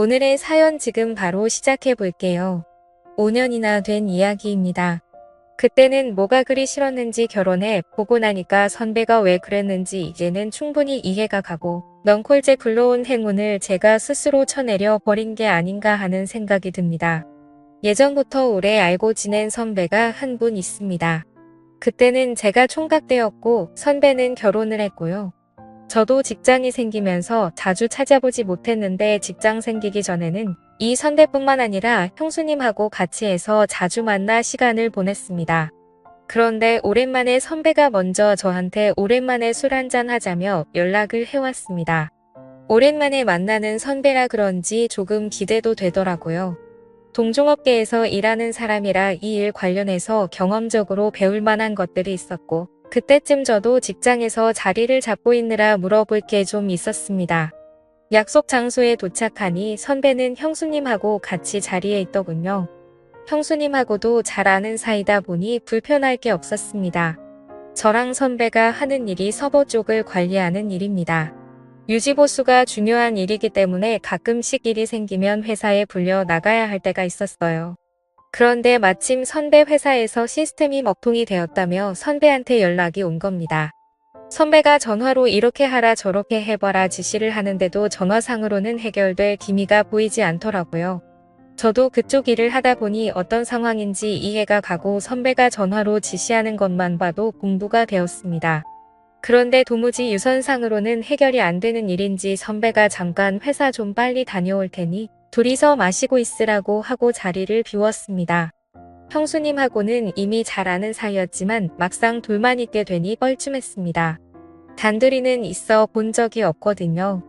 오늘의 사연 지금 바로 시작해 볼게요. 5년이나 된 이야기입니다. 그때는 뭐가 그리 싫었는지 결혼해 보고 나니까 선배가 왜 그랬는지 이제는 충분히 이해가 가고 넝콜째 굴러온 행운을 제가 스스로 쳐내려 버린 게 아닌가 하는 생각이 듭니다. 예전부터 오래 알고 지낸 선배가 한 분 있습니다. 그때는 제가 총각 때였고 선배는 결혼을 했고요. 저도 직장이 생기면서 자주 찾아보지 못했는데 직장 생기기 전에는 이 선배뿐만 아니라 형수님하고 같이 해서 자주 만나 시간을 보냈습니다. 그런데 오랜만에 선배가 먼저 저한테 오랜만에 술 한잔 하자며 연락을 해왔습니다. 오랜만에 만나는 선배라 그런지 조금 기대도 되더라고요. 동종업계에서 일하는 사람이라 이 일 관련해서 경험적으로 배울 만한 것들이 있었고 그때쯤 저도 직장에서 자리를 잡고 있느라 물어볼 게 좀 있었습니다. 약속 장소에 도착하니 선배는 형수님하고 같이 자리에 있더군요. 형수님하고도 잘 아는 사이다 보니 불편할 게 없었습니다. 저랑 선배가 하는 일이 서버 쪽을 관리하는 일입니다. 유지보수가 중요한 일이기 때문에 가끔씩 일이 생기면 회사에 불려 나가야 할 때가 있었어요. 그런데 마침 선배 회사에서 시스템이 먹통이 되었다며 선배한테 연락이 온 겁니다. 선배가 전화로 이렇게 하라 저렇게 해봐라 지시를 하는데도 전화상으로는 해결될 기미가 보이지 않더라고요. 저도 그쪽 일을 하다 보니 어떤 상황인지 이해가 가고 선배가 전화로 지시하는 것만 봐도 공부가 되었습니다. 그런데 도무지 유선상으로는 해결이 안 되는 일인지 선배가 잠깐 회사 좀 빨리 다녀올 테니 둘이서 마시고 있으라고 하고 자리를 비웠습니다. 형수님하고는 이미 잘 아는 사이였지만 막상 둘만 있게 되니 뻘쭘했습니다. 단둘이는 있어 본 적이 없거든요.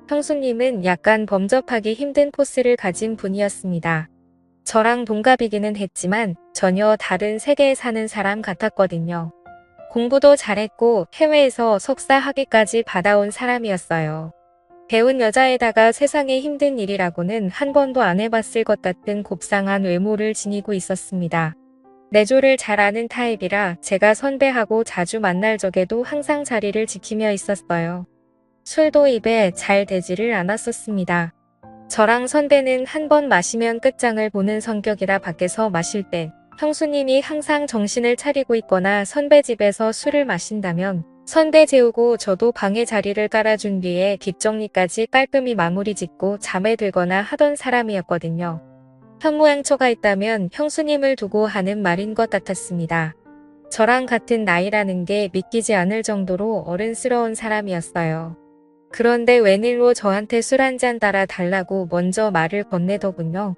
형수님은 약간 범접하기 힘든 포스를 가진 분이었습니다. 저랑 동갑이기는 했지만 전혀 다른 세계에 사는 사람 같았거든요. 공부도 잘했고 해외에서 석사 학위까지 받아온 사람이었어요. 배운 여자에다가 세상에 힘든 일이라고는 한 번도 안 해봤을 것 같은 곱상한 외모를 지니고 있었습니다. 내조를 잘 아는 타입이라 제가 선배하고 자주 만날 적에도 항상 자리를 지키며 있었어요. 술도 입에 잘 대지를 않았었습니다. 저랑 선배는 한 번 마시면 끝장을 보는 성격이라 밖에서 마실 때 형수님이 항상 정신을 차리고 있거나 선배 집에서 술을 마신다면 선배 재우고 저도 방에 자리를 깔아준 뒤에 뒷정리까지 깔끔히 마무리 짓고 잠에 들거나 하던 사람이었거든요. 현모양처가 있다면 형수님을 두고 하는 말인 것 같았습니다. 저랑 같은 나이라는 게 믿기지 않을 정도로 어른스러운 사람이었어요. 그런데 웬일로 저한테 술 한잔 따라 달라고 먼저 말을 건네더군요.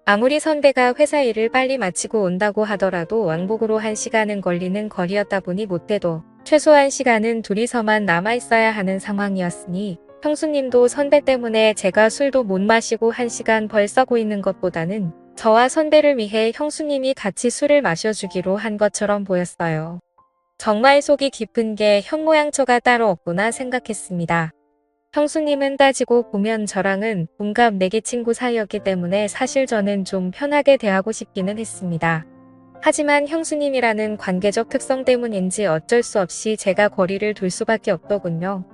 아무리 선배가 회사 일을 빨리 마치고 온다고 하더라도 왕복으로 1시간은 걸리는 거리였다 보니 못해도 최소한 시간은 둘이서만 남아있어야 하는 상황이었으니 형수님도 선배 때문에 제가 술도 못 마시고 1시간 벌 써고 있는 것보다는 저와 선배를 위해 형수님이 같이 술을 마셔주기로 한 것처럼 보였어요. 정말 속이 깊은 게 현모양처가 따로 없구나 생각했습니다. 형수님은 따지고 보면 저랑은 동갑 내기 친구 사이였기 때문에 사실 저는 좀 편하게 대하고 싶기는 했습니다. 하지만 형수님이라는 관계적 특성 때문인지 어쩔 수 없이 제가 거리를 둘 수밖에 없더군요.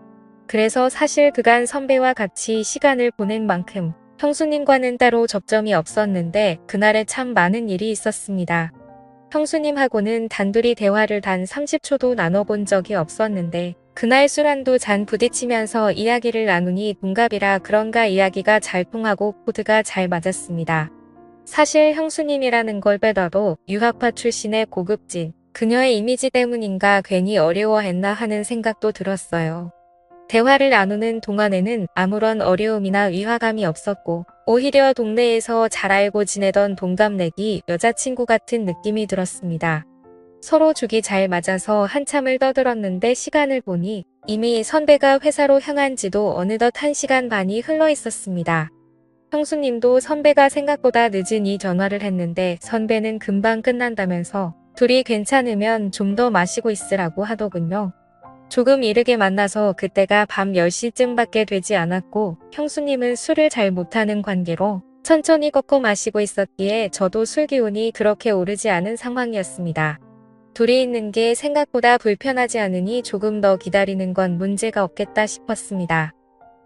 그래서 사실 그간 선배와 같이 시간을 보낸 만큼 형수님과는 따로 접점이 없었는데 그날에 참 많은 일이 있었습니다. 형수님하고는 단둘이 대화를 단 30초도 나눠본 적이 없었는데 그날 술 한두 잔 부딪히면서 이야기를 나누니 동갑이라 그런가 이야기가 잘 통하고 코드가 잘 맞았습니다. 사실 형수님이라는 걸 빼더라도 유학파 출신의 고급진, 그녀의 이미지 때문인가 괜히 어려워했나 하는 생각도 들었어요. 대화를 나누는 동안에는 아무런 어려움이나 위화감이 없었고 오히려 동네에서 잘 알고 지내던 동갑내기 여자친구 같은 느낌이 들었습니다. 서로 죽이 잘 맞아서 한참을 떠들었는데 시간을 보니 이미 선배가 회사로 향한 지도 어느덧 1시간 반이 흘러 있었습니다. 형수님도 선배가 생각보다 늦으니 전화를 했는데 선배는 금방 끝난다면서 둘이 괜찮으면 좀 더 마시고 있으라고 하더군요. 조금 이르게 만나서 그때가 밤 10시쯤밖에 되지 않았고 형수님은 술을 잘 못하는 관계로 천천히 꺾어 마시고 있었기에 저도 술 기운이 그렇게 오르지 않은 상황이었습니다. 둘이 있는 게 생각보다 불편하지 않으니 조금 더 기다리는 건 문제가 없겠다 싶었습니다.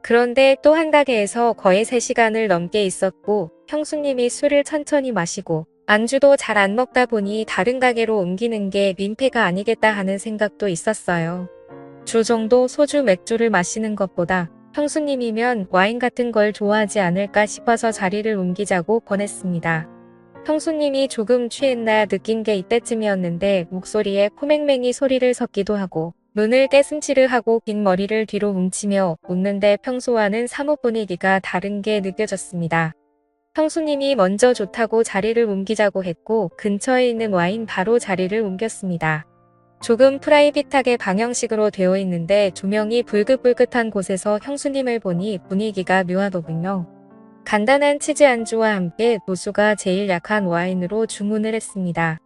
그런데 또 한 가게에서 거의 3시간을 넘게 있었고 형수님이 술을 천천히 마시고 안주도 잘 안 먹다 보니 다른 가게로 옮기는 게 민폐가 아니겠다 하는 생각도 있었어요. 주 정도 소주 맥주를 마시는 것보다 형수님이면 와인 같은 걸 좋아하지 않을까 싶어서 자리를 옮기자고 권했습니다. 형수님이 조금 취했나 느낀 게 이때쯤이었는데 목소리에 코맹맹이 소리를 섞기도 하고 눈을 떼슴치를 하고 긴 머리를 뒤로 뭉치며 웃는데 평소와는 사뭇 분위기가 다른 게 느껴졌습니다. 형수님이 먼저 좋다고 자리를 옮기자고 했고 근처에 있는 와인 바로 자리를 옮겼습니다. 조금 프라이빗하게 방형식으로 되어 있는데 조명이 불긋불긋한 곳에서 형수님을 보니 분위기가 묘하더군요. 간단한 치즈 안주와 함께 도수가 제일 약한 와인으로 주문을 했습니다.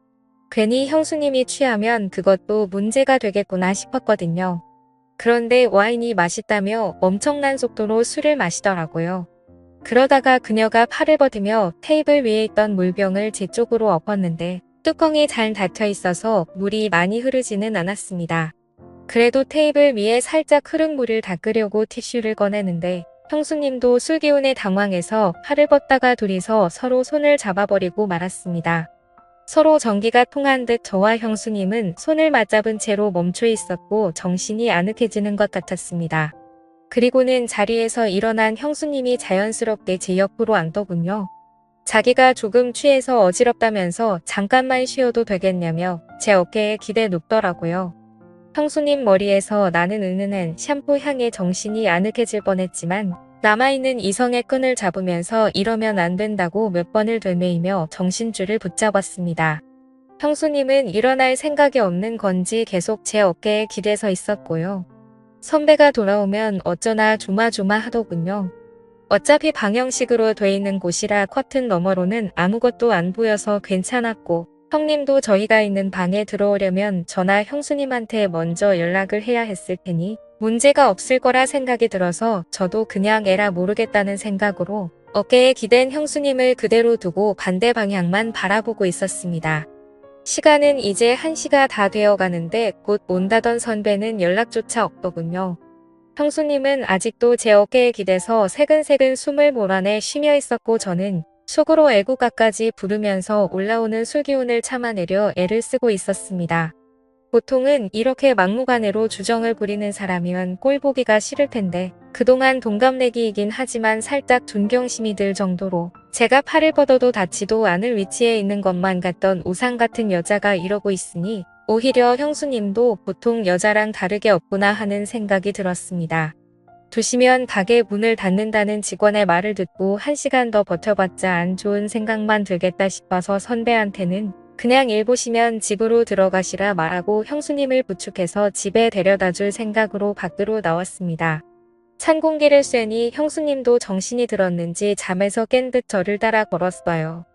괜히 형수님이 취하면 그것도 문제가 되겠구나 싶었거든요. 그런데 와인이 맛있다며 엄청난 속도로 술을 마시더라고요. 그러다가 그녀가 팔을 뻗으며 테이블 위에 있던 물병을 제 쪽으로 엎었는데 뚜껑이 잘 닫혀 있어서 물이 많이 흐르지는 않았습니다. 그래도 테이블 위에 살짝 흐른 물을 닦으려고 티슈를 꺼내는데 형수님도 술 기운에 당황해서 팔을 뻗다가 둘이서 서로 손을 잡아버리고 말았습니다. 서로 전기가 통한 듯 저와 형수님은 손을 맞잡은 채로 멈춰 있었고 정신이 아늑해지는 것 같았습니다. 그리고는 자리에서 일어난 형수님이 자연스럽게 제 옆으로 앉더군요. 자기가 조금 취해서 어지럽다면서 잠깐만 쉬어도 되겠냐며 제 어깨에 기대 눕더라고요. 형수님 머리에서 나는 은은한 샴푸 향에 정신이 아늑해질 뻔했지만 남아있는 이성의 끈을 잡으면서 이러면 안 된다고 몇 번을 되뇌이며 정신줄을 붙잡았습니다. 형수님은 일어날 생각이 없는 건지 계속 제 어깨에 기대서 있었고요. 선배가 돌아오면 어쩌나 조마조마하더군요. 어차피 방형식으로 돼 있는 곳이라 커튼 너머로는 아무것도 안 보여서 괜찮았고 형님도 저희가 있는 방에 들어오려면 저나 형수님한테 먼저 연락을 해야 했을 테니 문제가 없을 거라 생각이 들어서 저도 그냥 에라 모르겠다는 생각으로 어깨에 기댄 형수님을 그대로 두고 반대 방향만 바라보고 있었습니다. 시간은 이제 1시가 다 되어 가는데 곧 온다던 선배는 연락조차 없더군요. 형수님은 아직도 제 어깨에 기대서 새근새근 숨을 몰아내 쉬며 있었고 저는 속으로 애국가까지 부르면서 올라오는 술기운을 참아내려 애를 쓰고 있었습니다. 보통은 이렇게 막무가내로 주정을 부리는 사람이면 꼴보기가 싫을 텐데 그동안 동갑내기이긴 하지만 살짝 존경심이 들 정도로 제가 팔을 뻗어도 닿지도 않을 위치에 있는 것만 같던 우상 같은 여자가 이러고 있으니 오히려 형수님도 보통 여자랑 다르게 없구나 하는 생각이 들었습니다. 2시면 가게 문을 닫는다는 직원의 말을 듣고 1시간 더 버텨봤자 안 좋은 생각만 들겠다 싶어서 선배한테는 그냥 일 보시면 집으로 들어가시라 말하고 형수님을 부축해서 집에 데려다줄 생각으로 밖으로 나왔습니다. 찬 공기를 쐬니 형수님도 정신이 들었는지 잠에서 깬 듯 저를 따라 걸었어요.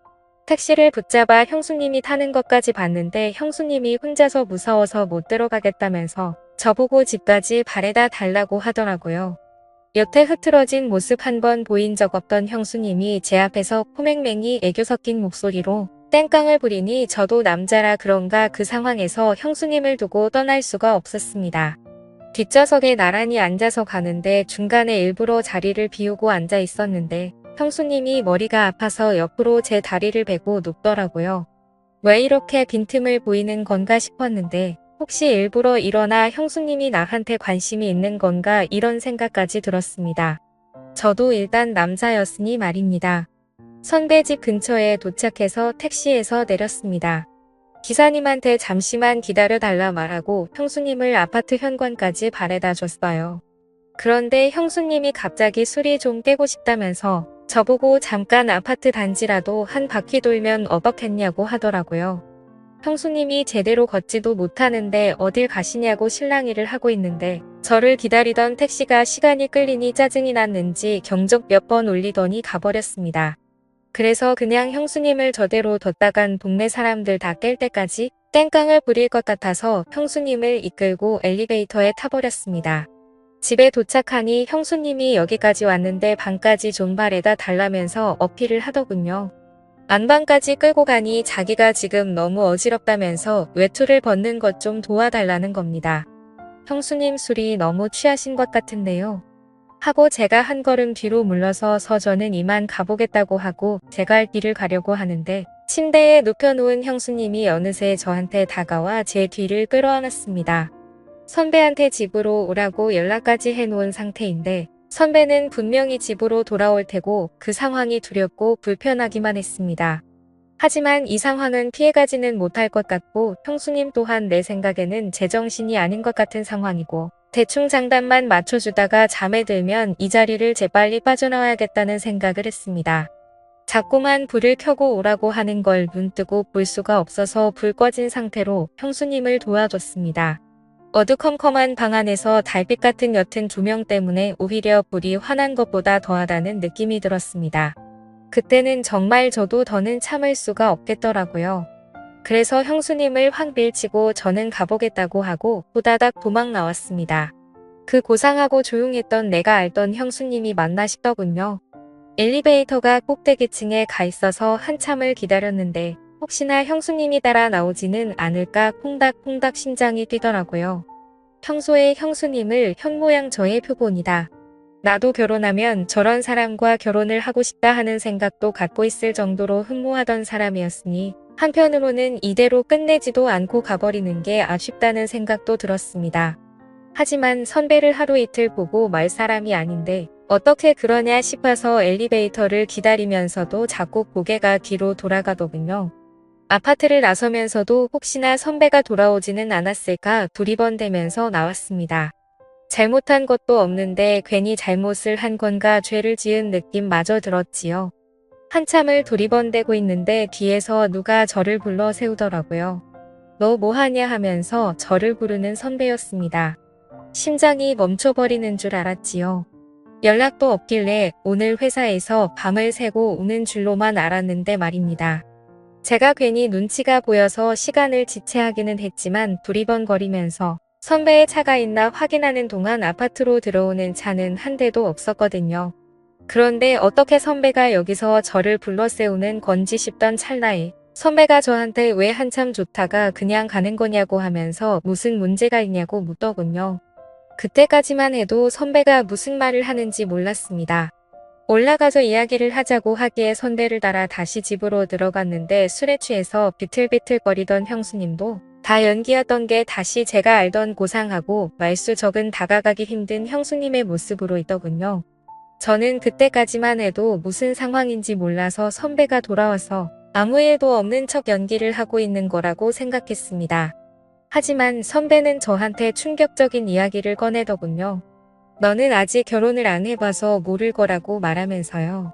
택시를 붙잡아 형수님이 타는 것까지 봤는데 형수님이 혼자서 무서워서 못 들어가겠다면서 저보고 집까지 바래다 달라고 하더라고요. 여태 흐트러진 모습 한 번 보인 적 없던 형수님이 제 앞에서 코맹맹이 애교 섞인 목소리로 땡깡을 부리니 저도 남자라 그런가 그 상황에서 형수님을 두고 떠날 수가 없었습니다. 뒷좌석에 나란히 앉아서 가는데 중간에 일부러 자리를 비우고 앉아 있었는데 형수님이 머리가 아파서 옆으로 제 다리를 베고 눕더라고요. 왜 이렇게 빈틈을 보이는 건가 싶었는데 혹시 일부러 일어나 형수님이 나한테 관심이 있는 건가 이런 생각까지 들었습니다. 저도 일단 남자였으니 말입니다. 선배 집 근처에 도착해서 택시에서 내렸습니다. 기사님한테 잠시만 기다려달라 말하고 형수님을 아파트 현관까지 바래다 줬어요. 그런데 형수님이 갑자기 술이 좀 깨고 싶다면서 저보고 잠깐 아파트 단지라도 한 바퀴 돌면 어떻겠냐고 하더라고요. 형수님이 제대로 걷지도 못하는데 어딜 가시냐고 실랑이를 하고 있는데 저를 기다리던 택시가 시간이 끌리니 짜증이 났는지 경적 몇 번 울리더니 가버렸습니다. 그래서 그냥 형수님을 저대로 뒀다간 동네 사람들 다 깰 때까지 땡깡을 부릴 것 같아서 형수님을 이끌고 엘리베이터에 타버렸습니다. 집에 도착하니 형수님이 여기까지 왔는데 방까지 좀 바래다 달라면서 어필을 하더군요. 안방까지 끌고 가니 자기가 지금 너무 어지럽다면서 외투를 벗는 것 좀 도와달라는 겁니다. 형수님 술이 너무 취하신 것 같은데요. 하고 제가 한 걸음 뒤로 물러서서 저는 이만 가보겠다고 하고 제가 할 길을 가려고 하는데 침대에 눕혀놓은 형수님이 어느새 저한테 다가와 제 뒤를 끌어안았습니다. 선배한테 집으로 오라고 연락까지 해놓은 상태인데 선배는 분명히 집으로 돌아올 테고 그 상황이 두렵고 불편하기만 했습니다. 하지만 이 상황은 피해가지는 못할 것 같고 형수님 또한 내 생각에는 제정신이 아닌 것 같은 상황이고 대충 장단만 맞춰주다가 잠에 들면 이 자리를 재빨리 빠져나와야겠다는 생각을 했습니다. 자꾸만 불을 켜고 오라고 하는 걸 눈뜨고 볼 수가 없어서 불 꺼진 상태로 형수님을 도와줬습니다. 어두컴컴한 방 안에서 달빛 같은 옅은 조명 때문에 오히려 불이 환한 것보다 더하다는 느낌이 들었습니다. 그때는 정말 저도 더는 참을 수가 없겠더라고요. 그래서 형수님을 확 밀치고 저는 가보겠다고 하고 후다닥 도망 나왔습니다. 그 고상하고 조용했던 내가 알던 형수님이 맞나 싶더군요. 엘리베이터가 꼭대기층에 가 있어서 한참을 기다렸는데 혹시나 형수님이 따라 나오지는 않을까 콩닥콩닥 심장이 뛰더라고요. 평소에 형수님을 현모양 저의 표본이다. 나도 결혼하면 저런 사람과 결혼을 하고 싶다 하는 생각도 갖고 있을 정도로 흠모하던 사람이었으니 한편으로는 이대로 끝내지도 않고 가버리는 게 아쉽다는 생각도 들었습니다. 하지만 선배를 하루 이틀 보고 말 사람이 아닌데 어떻게 그러냐 싶어서 엘리베이터를 기다리면서도 자꾸 고개가 뒤로 돌아가더군요. 아파트를 나서면서도 혹시나 선배가 돌아오지는 않았을까 두리번대면서 나왔습니다. 잘못한 것도 없는데 괜히 잘못을 한 건가 죄를 지은 느낌마저 들었지요. 한참을 두리번대고 있는데 뒤에서 누가 저를 불러 세우더라고요. 너 뭐하냐 하면서 저를 부르는 선배였습니다. 심장이 멈춰버리는 줄 알았지요. 연락도 없길래 오늘 회사에서 밤을 새고 오는 줄로만 알았는데 말입니다. 제가 괜히 눈치가 보여서 시간을 지체하기는 했지만 두리번거리면서 선배의 차가 있나 확인하는 동안 아파트로 들어오는 차는 한 대도 없었거든요. 그런데 어떻게 선배가 여기서 저를 불러 세우는 건지 싶던 찰나에 선배가 저한테 왜 한참 좋다가 그냥 가는 거냐고 하면서 무슨 문제가 있냐고 묻더군요. 그때까지만 해도 선배가 무슨 말을 하는지 몰랐습니다. 올라가서 이야기를 하자고 하기에 선배를 따라 다시 집으로 들어갔는데 술에 취해서 비틀비틀거리던 형수님도 다 연기였던 게 다시 제가 알던 고상하고 말수 적은 다가가기 힘든 형수님의 모습으로 있더군요. 저는 그때까지만 해도 무슨 상황인지 몰라서 선배가 돌아와서 아무 일도 없는 척 연기를 하고 있는 거라고 생각했습니다. 하지만 선배는 저한테 충격적인 이야기를 꺼내더군요. 너는 아직 결혼을 안 해봐서 모를 거라고 말하면서요.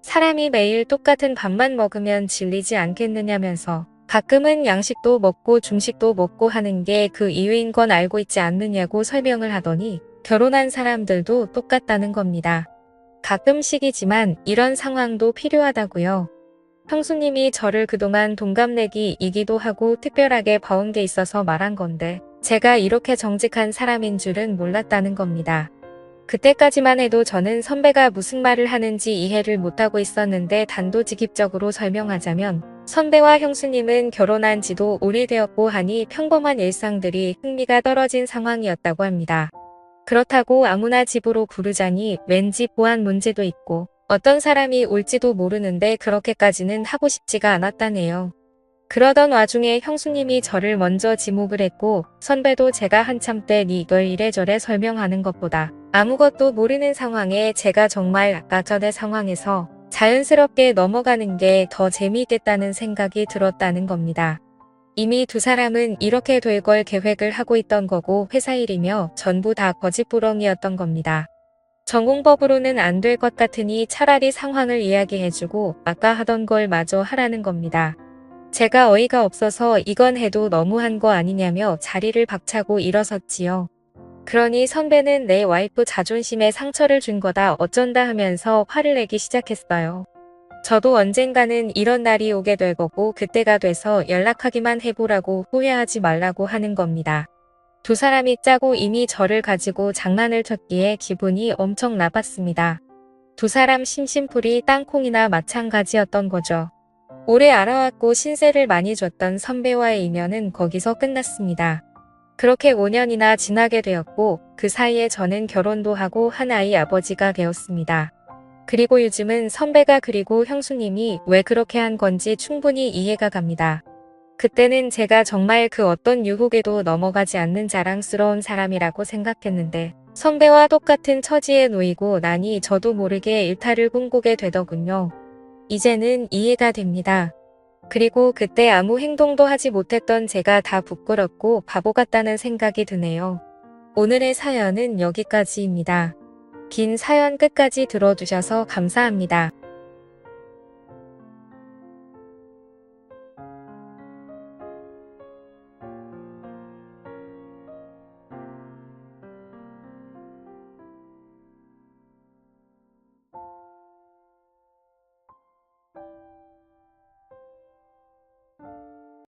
사람이 매일 똑같은 밥만 먹으면 질리지 않겠느냐면서 가끔은 양식도 먹고 중식도 먹고 하는 게 그 이유인 건 알고 있지 않느냐고 설명을 하더니 결혼한 사람들도 똑같다는 겁니다. 가끔씩이지만 이런 상황도 필요하다고요. 형수님이 저를 그동안 동갑내기이기도 하고 특별하게 봐온 게 있어서 말한 건데 제가 이렇게 정직한 사람인 줄은 몰랐다는 겁니다. 그때까지만 해도 저는 선배가 무슨 말을 하는지 이해를 못하고 있었는데 단도직입적으로 설명하자면 선배와 형수님은 결혼한 지도 오래되었고 하니 평범한 일상들이 흥미가 떨어진 상황이었다고 합니다. 그렇다고 아무나 집으로 부르자니 왠지 보안 문제도 있고 어떤 사람이 올지도 모르는데 그렇게까지는 하고 싶지가 않았다네요. 그러던 와중에 형수님이 저를 먼저 지목을 했고 선배도 제가 한참 때 이걸 이래저래 설명하는 것보다 아무것도 모르는 상황에 제가 정말 아까 전의 상황에서 자연스럽게 넘어가는 게 더 재미있겠다는 생각이 들었다는 겁니다. 이미 두 사람은 이렇게 될 걸 계획을 하고 있던 거고 회사 일이며 전부 다 거짓부렁이었던 겁니다. 전공법으로는 안 될 것 같으니 차라리 상황을 이야기해주고 아까 하던 걸 마저 하라는 겁니다. 제가 어이가 없어서 이건 해도 너무한 거 아니냐며 자리를 박차고 일어섰지요. 그러니 선배는 내 와이프 자존심에 상처를 준 거다 어쩐다 하면서 화를 내기 시작했어요. 저도 언젠가는 이런 날이 오게 될 거고 그때가 돼서 연락하기만 해보라고 후회하지 말라고 하는 겁니다. 두 사람이 짜고 이미 저를 가지고 장난을 쳤기에 기분이 엄청 나빴습니다. 두 사람 심심풀이 땅콩이나 마찬가지였던 거죠. 오래 알아왔고 신세를 많이 줬던 선배와의 인연은 거기서 끝났습니다. 그렇게 5년이나 지나게 되었고 그 사이에 저는 결혼도 하고 한 아이 아버지가 되었습니다. 그리고 요즘은 선배가 그리고 형수님이 왜 그렇게 한 건지 충분히 이해가 갑니다. 그때는 제가 정말 그 어떤 유혹에도 넘어가지 않는 자랑스러운 사람이라고 생각했는데 선배와 똑같은 처지에 놓이고 나니 저도 모르게 일탈을 꿈꾸게 되더군요. 이제는 이해가 됩니다. 그리고 그때 아무 행동도 하지 못했던 제가 다 부끄럽고 바보 같다는 생각이 드네요. 오늘의 사연은 여기까지입니다. 긴 사연 끝까지 들어주셔서 감사합니다.